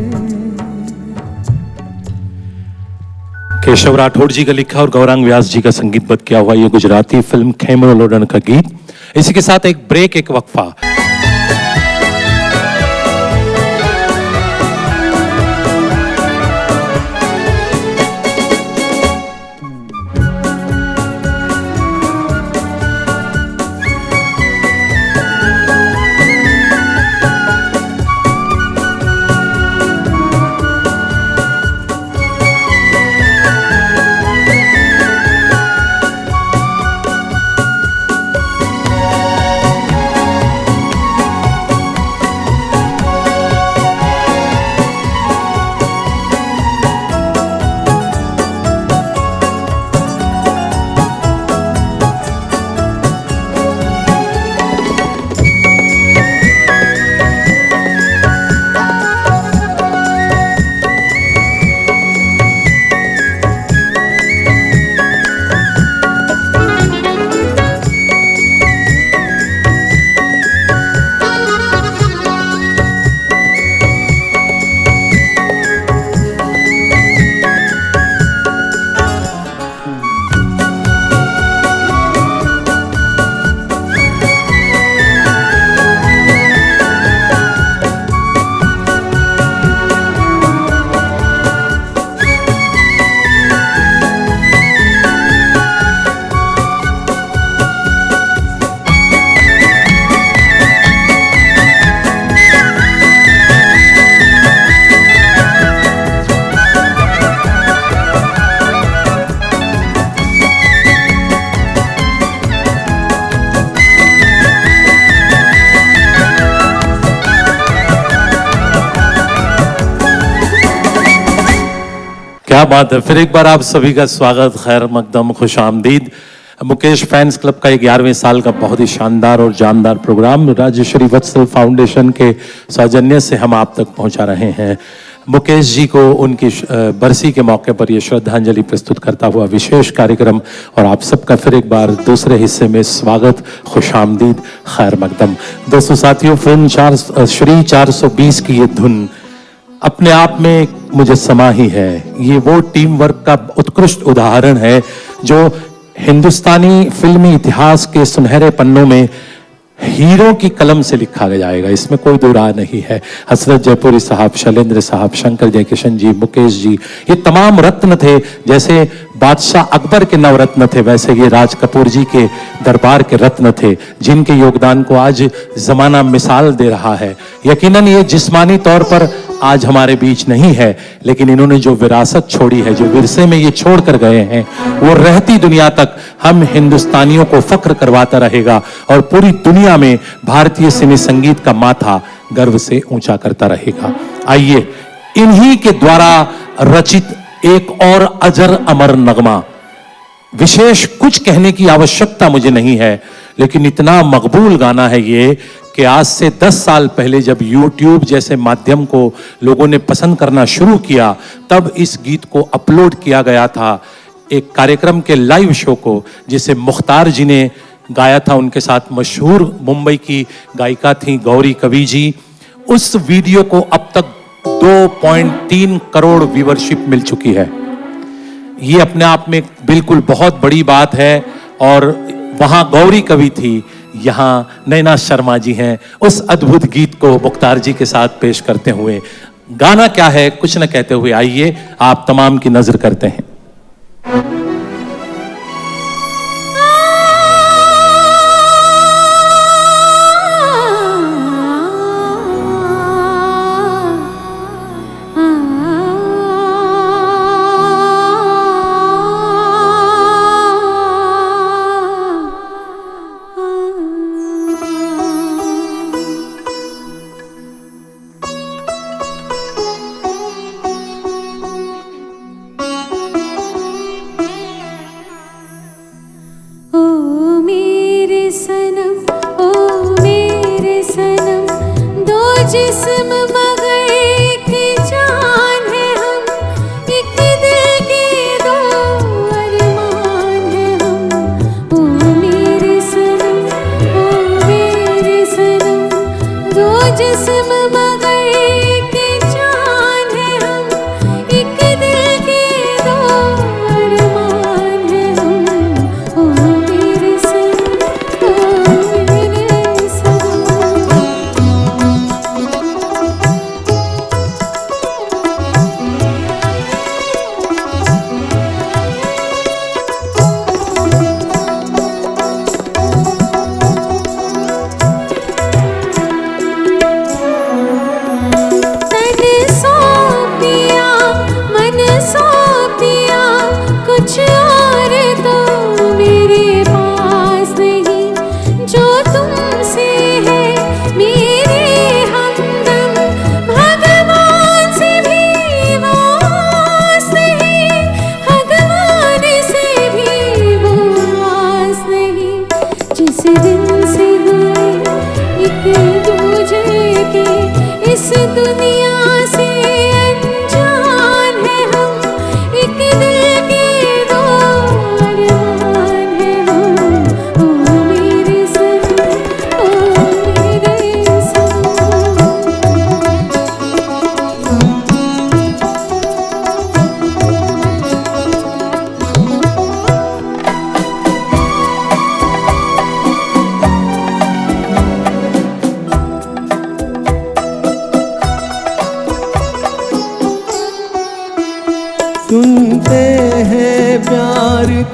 केशव राठौड़ जी का लिखा और गौरांग व्यास जी का संगीतबद्ध किया हुआ ये गुजराती फिल्म खेमरो लोडन का गीत। इसी के साथ एक ब्रेक, एक वक्फा। क्या बात है। फिर एक बार आप सभी का स्वागत, खैर मकदम, खुश आमदीद। मुकेश फैंस क्लब का 11वें साल का बहुत ही शानदार और जानदार प्रोग्राम राजश्री वत्सल फाउंडेशन के सौजन्य से हम आप तक पहुंचा रहे हैं। मुकेश जी को उनकी बरसी के मौके पर यह श्रद्धांजलि प्रस्तुत करता हुआ विशेष कार्यक्रम, और आप सबका फिर एक बार दूसरे हिस्से में स्वागत, खुश आमदीद, खैर मकदम। दोस्तों साथियों, फिल्म श्री 420 की ये धुन अपने आप में मुझे समा ही है। ये वो टीम वर्क का उत्कृष्ट उदाहरण है जो हिंदुस्तानी फिल्मी इतिहास के सुनहरे पन्नों में हीरो की कलम से लिखा जाएगा, इसमें कोई दो राय नहीं है। हसरत जयपुरी साहब, शैलेंद्र साहब, शंकर जयकिशन जी, मुकेश जी, ये तमाम रत्न थे। जैसे बादशाह अकबर के नवरत्न थे, वैसे ये राज कपूर जी के दरबार के रत्न थे, जिनके योगदान को आज जमाना मिसाल दे रहा है। यकीनन ये जिस्मानी तौर पर आज हमारे बीच नहीं है, लेकिन इन्होंने जो विरासत छोड़ी है, जो विरसे में ये छोड़ कर गए हैं, वो रहती दुनिया तक हम हिंदुस्तानियों को फक्र करवाता रहेगा और पूरी दुनिया में भारतीय सिने संगीत का माथा गर्व से ऊंचा करता रहेगा। आइए इन्हीं के द्वारा रचित एक और अजर अमर नगमा, विशेष कुछ कहने की आवश्यकता मुझे नहीं है, लेकिन इतना मकबूल गाना है ये कि आज से 10 साल पहले जब YouTube जैसे माध्यम को लोगों ने पसंद करना शुरू किया, तब इस गीत को अपलोड किया गया था एक कार्यक्रम के लाइव शो को, जिसे मुख्तार जी ने गाया था। उनके साथ मशहूर मुंबई की गायिका थी गौरी कवि जी। उस वीडियो को अब तक 2.3 करोड़ व्यूअरशिप मिल चुकी है। ये अपने आप में बिल्कुल बहुत बड़ी बात है। और वहां गौरी कवि थी, यहाँ नैना शर्मा जी हैं। उस अद्भुत गीत को मुख्तार जी के साथ पेश करते हुए, गाना क्या है कुछ न कहते हुए, आइए आप तमाम की नजर करते हैं।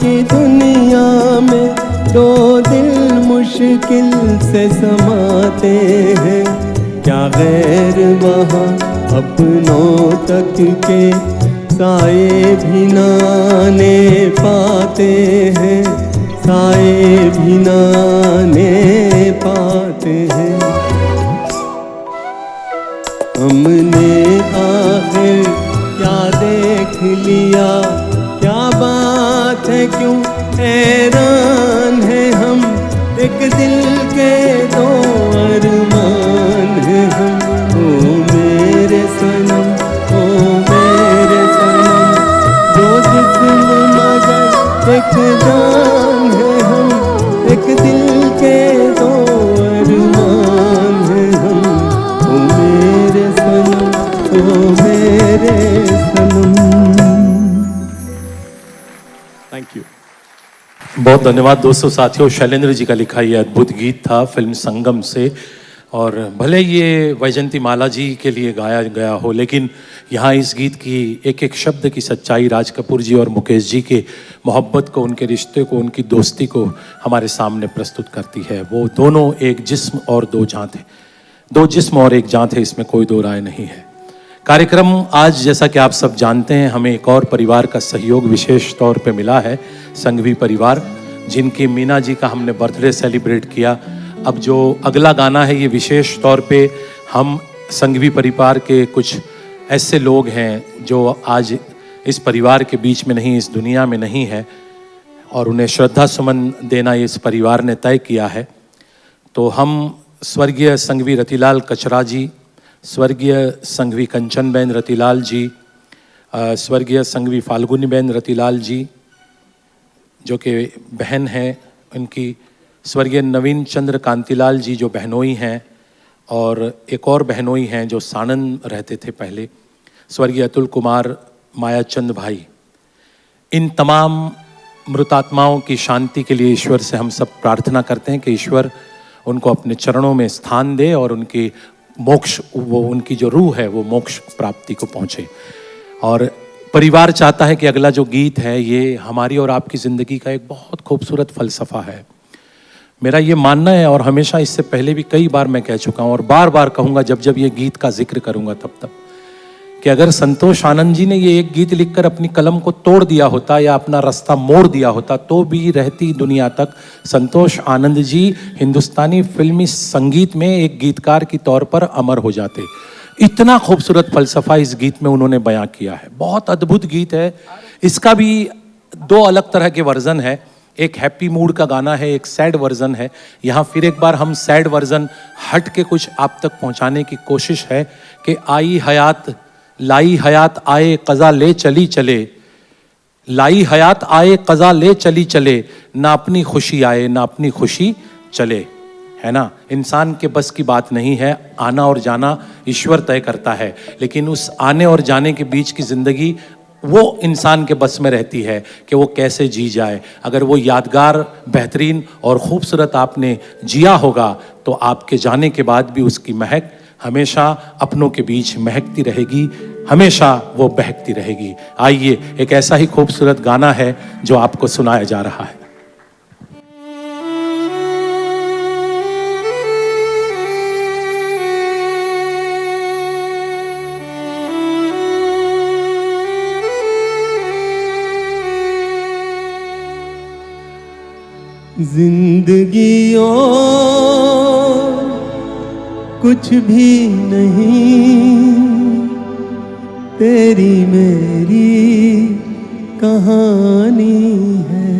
की दुनिया में दो दिल मुश्किल से समाते हैं, क्या गैर वहाँ अपनों तक के साए भी नाने पाते हैं, साए भी नाने पाते हैं। हमने आखिर क्या देख लिया, क्या बात है, क्यों हैरान है हम, एक दिल के दो अरमान है हम। ओ मेरे सनम, ओ मेरे सनम, दो जिस्म मगर एक जान है हम, एक दिल के दो अरमान है हम। ओ मेरे सनम, ओ मेरे सनम। Thank you. बहुत धन्यवाद दोस्तों, साथियों। शैलेंद्र जी का लिखा ये अद्भुत गीत था फिल्म संगम से, और भले ये वैजयंती माला जी के लिए गाया गया हो, लेकिन यहाँ इस गीत की एक एक शब्द की सच्चाई राज कपूर जी और मुकेश जी के मोहब्बत को, उनके रिश्ते को, उनकी दोस्ती को हमारे सामने प्रस्तुत करती है। वो दोनों एक जिस्म और दो जान थे, दो जिस्म और एक जान थे, इसमें कोई दो राय नहीं है। कार्यक्रम आज, जैसा कि आप सब जानते हैं, हमें एक और परिवार का सहयोग विशेष तौर पे मिला है, संघवी परिवार, जिनकी मीना जी का हमने बर्थडे सेलिब्रेट किया। अब जो अगला गाना है, ये विशेष तौर पे हम संघवी परिवार के कुछ ऐसे लोग हैं जो आज इस परिवार के बीच में नहीं, इस दुनिया में नहीं है, और उन्हें श्रद्धा सुमन देना इस परिवार ने तय किया है। तो हम स्वर्गीय संघवी रतिलाल कचरा जी, स्वर्गीय संघवी कंचनबेन रतिलाल जी, स्वर्गीय संघवी फाल्गुनीबेन रतिलाल जी जो कि बहन हैं, उनकी स्वर्गीय नवीन चंद्र कांतिलाल जी जो बहनोई हैं, और एक और बहनोई हैं जो सानन रहते थे पहले, स्वर्गीय अतुल कुमार मायाचंद भाई। इन तमाम मृतात्माओं की शांति के लिए ईश्वर से हम सब प्रार्थना करते हैं कि ईश्वर उनको अपने चरणों में स्थान दे और उनकी मोक्ष, वो उनकी जो रूह है वो मोक्ष प्राप्ति को पहुँचे। और परिवार चाहता है कि अगला जो गीत है ये हमारी और आपकी ज़िंदगी का एक बहुत खूबसूरत फ़लसफ़ा है। मेरा ये मानना है, और हमेशा इससे पहले भी कई बार मैं कह चुका हूँ और बार बार कहूँगा जब जब ये गीत का जिक्र करूँगा तब, कि अगर संतोष आनंद जी ने ये एक गीत लिखकर अपनी कलम को तोड़ दिया होता या अपना रास्ता मोड़ दिया होता, तो भी रहती दुनिया तक संतोष आनंद जी हिंदुस्तानी फिल्मी संगीत में एक गीतकार की तौर पर अमर हो जाते। इतना खूबसूरत फलसफा इस गीत में उन्होंने बयां किया है। बहुत अद्भुत गीत है। इसका भी दो अलग तरह के वर्जन है, एक हैप्पी मूड का गाना है, एक सैड वर्जन है। यहाँ फिर एक बार हम सैड वर्जन हट के कुछ आप तक पहुँचाने की कोशिश है कि आई हयात लाई हयात आए कज़ा ले चली चले, लाई हयात आए कज़ा ले चली चले, ना अपनी खुशी आए ना अपनी खुशी चले, है ना। इंसान के बस की बात नहीं है, आना और जाना ईश्वर तय करता है, लेकिन उस आने और जाने के बीच की ज़िंदगी वो इंसान के बस में रहती है कि वो कैसे जी जाए। अगर वो यादगार, बेहतरीन और ख़ूबसूरत आपने जिया होगा तो आपके जाने के बाद भी उसकी महक हमेशा अपनों के बीच महकती रहेगी, हमेशा वो बहकती रहेगी। आइए, एक ऐसा ही खूबसूरत गाना है जो आपको सुनाया जा रहा है। जिंदगी और कुछ भी नहीं, तेरी मेरी कहानी है।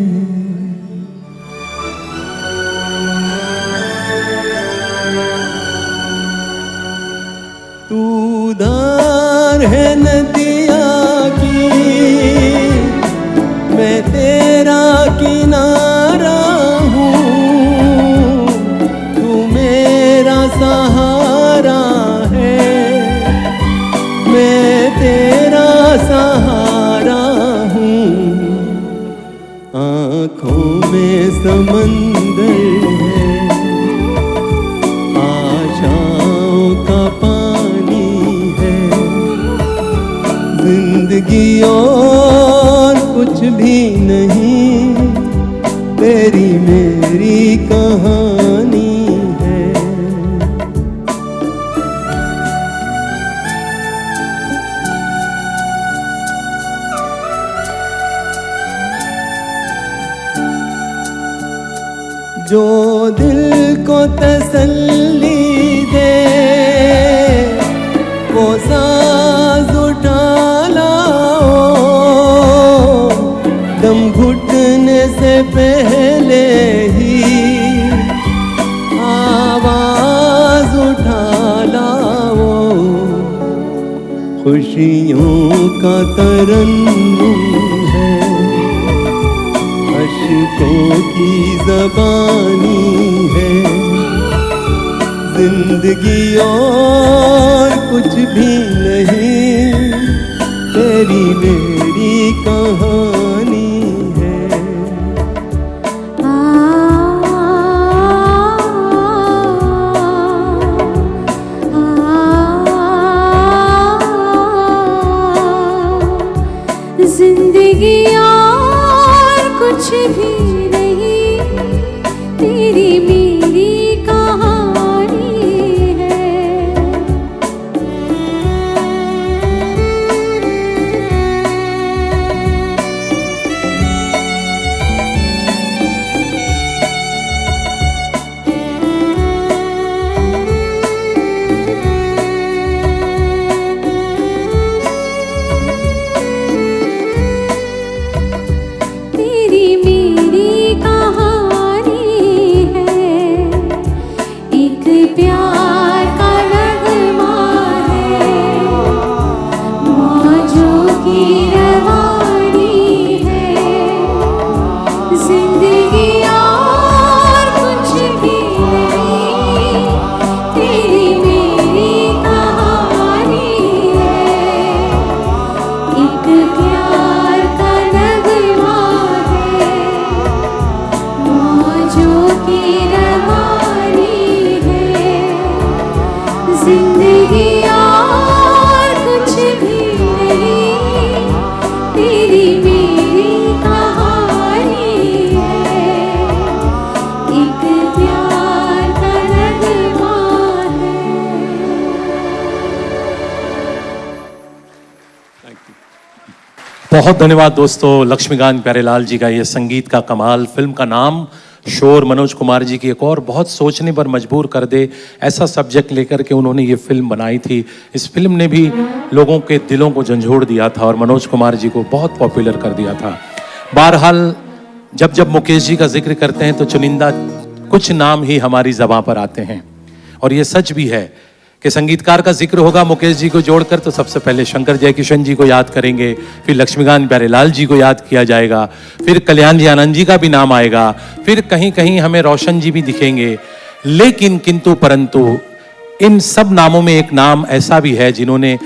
तू धार है नदिया की, मैं तेरा किनारा हूँ, तू मेरा सहारा है, मैं तेरा सहारा हूँ। आँखों में समंदर है, आशाओं का पानी है, जिंदगी और कुछ भी नहीं, तेरी मेरी कहानी है। जो दिल को तसल्ली दे वो साज उठा लाओ, दम घुटने से पहले ही आवाज उठा लाओ। खुशियों का तरन्नुम है, अश्कों की ज़बानी है, जिंदगी और कुछ भी नहीं, तेरी मेरी कहानी है। जिंदगी और कुछ भी नहीं, तेरी मेरी कहानी है। तेरी मेरी कहानी है, एक प्यार का नगमा है, मौजों की रवानी है। जिंदगी और कुछ भी नहीं, तेरी मेरी कहानी है, एक प्यार का नगमा है, मौजों की रवानी है। जिंदगी और कुछ भी नहीं, तेरी मेरी कहानी है, एक प्यार का नगमा है। बहुत धन्यवाद दोस्तों। लक्ष्मीकांत प्यारेलाल जी का ये संगीत का कमाल। फिल्म का नाम शोर, मनोज कुमार जी की एक और बहुत सोचने पर मजबूर कर दे ऐसा सब्जेक्ट लेकर के उन्होंने ये फिल्म बनाई थी। इस फिल्म ने भी लोगों के दिलों को झंझोड़ दिया था और मनोज कुमार जी को बहुत पॉपुलर कर दिया था। बहरहाल जब जब मुकेश जी का जिक्र करते हैं तो चुनिंदा कुछ नाम ही हमारी ज़बां पर आते हैं, और ये सच भी है कि संगीतकार का जिक्र होगा मुकेश जी को जोड़कर तो सबसे पहले शंकर जयकिशन जी को याद करेंगे, फिर लक्ष्मीकांत प्यारेलाल जी को याद किया जाएगा, फिर कल्याण जी आनंद जी का भी नाम आएगा, फिर कहीं कहीं हमें रोशन जी भी दिखेंगे। लेकिन किंतु परंतु इन सब नामों में एक नाम ऐसा भी है जिन्होंने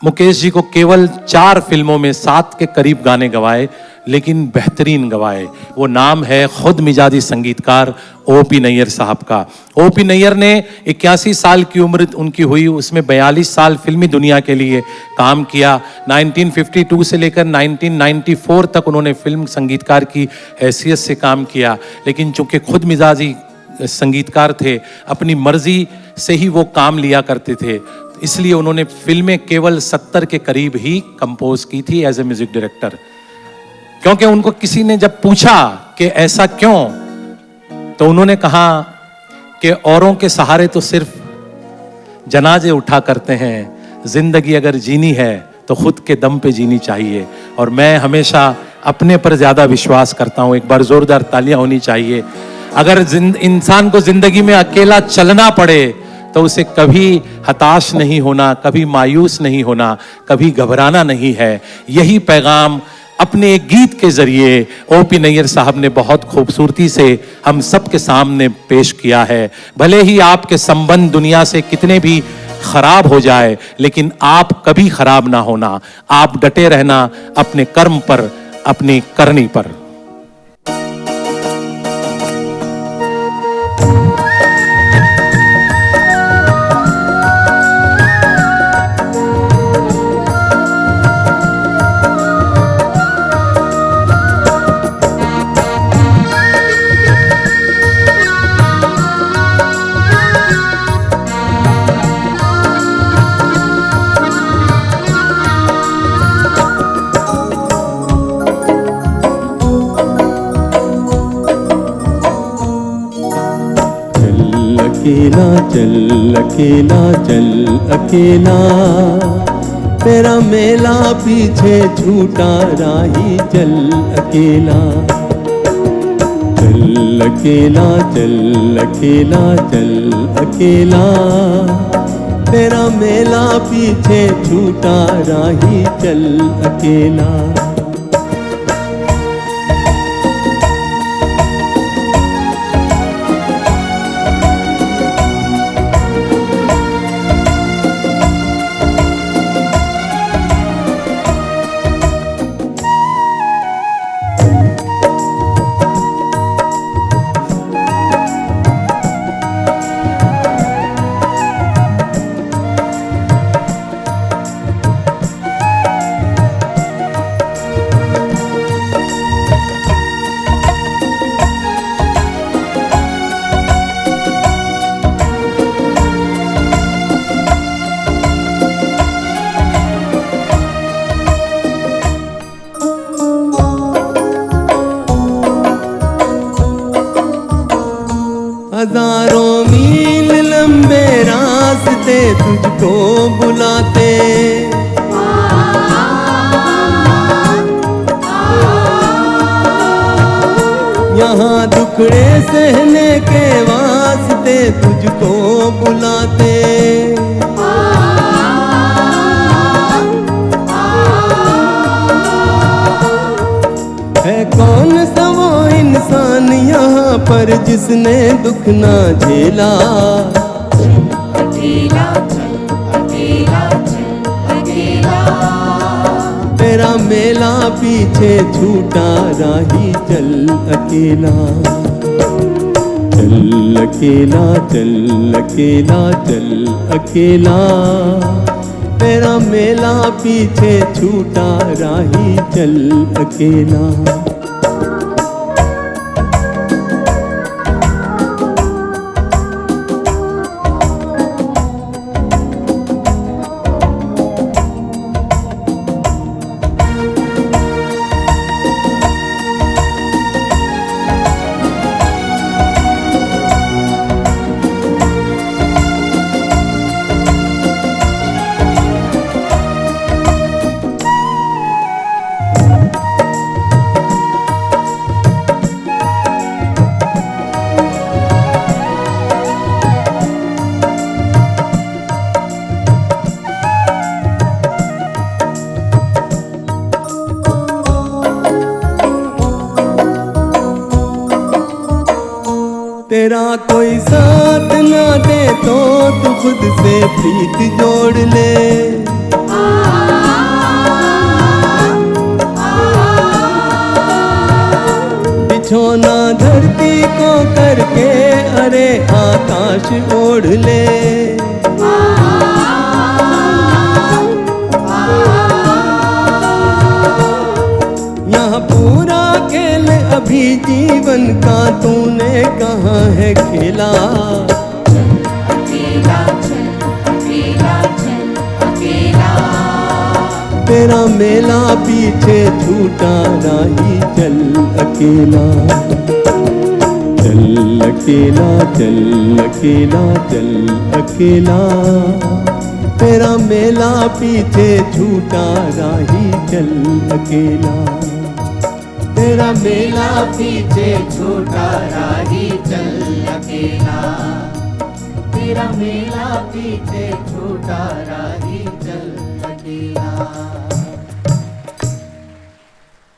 मुकेश जी को केवल 4 फिल्मों में 7 के करीब गाने गवाए, लेकिन बेहतरीन गवाए। वो नाम है खुद मिजाजी संगीतकार ओपी नैयर साहब का। ओपी नैयर ने 81 साल की उम्र उनकी हुई, उसमें 42 साल फिल्मी दुनिया के लिए काम किया। 1952 से लेकर 1994 तक उन्होंने फिल्म संगीतकार की हैसियत से काम किया। लेकिन चूंकि खुद मिजाजी संगीतकार थे, अपनी मर्जी से ही वो काम लिया करते थे, इसलिए उन्होंने फिल्में केवल 70 के करीब ही कंपोज की थी एज ए म्यूजिक डायरेक्टर। क्योंकि उनको किसी ने जब पूछा कि ऐसा क्यों, तो उन्होंने कहा कि औरों के सहारे तो सिर्फ जनाजे उठा करते हैं, जिंदगी अगर जीनी है तो खुद के दम पे जीनी चाहिए। और मैं हमेशा अपने पर ज्यादा विश्वास करता हूं। एक बार जोरदार तालियां होनी चाहिए। अगर इंसान को जिंदगी में अकेला चलना पड़े तो उसे कभी हताश नहीं होना, कभी मायूस नहीं होना, कभी घबराना नहीं है। यही पैगाम अपने एक गीत के जरिए ओपी नैयर साहब ने बहुत खूबसूरती से हम सब के सामने पेश किया है। भले ही आपके संबंध दुनिया से कितने भी खराब हो जाए, लेकिन आप कभी खराब ना होना। आप डटे रहना अपने कर्म पर, अपनी करनी पर। चल अकेला चल अकेला, तेरा मेला पीछे छूटा राही चल अकेला। चल अकेला चल अकेला चल अकेला, तेरा मेला पीछे छूटा राही चल अकेला। हजारों मील लंबे रास्ते तुझको बुलाते, यहाँ दुखड़े सहने के वास्ते तुझको बुलाते। है कौन सा वो इंसान यहाँ पर जिसने दुख ना झेला। अकेला चल अकेला चल अकेला, तेरा मेला पीछे छूटा राही चल अकेला। चल अकेला चल अकेला चल अकेला, तेरा मेला पीछे छूटा राही चल अकेला। तेरा कोई साथ ना दे तो तू खुद से प्रीत जोड़ ले। बिछोना धरती को करके अरे आकाश ओढ़ ले। यहाँ पूरा खेल अभी जीवन का तूने कहाँ है खेला। अकेला चल अकेला चल अकेला, तेरा मेला पीछे छूटा राही चल अकेला। चल अकेला चल अकेला चल अकेला, तेरा मेला पीछे छूटा राही चल अकेला। तेरा मेला पीछे छूटा राही चल अकेला, तेरा मेला पीछे छूटा राही चल अकेला।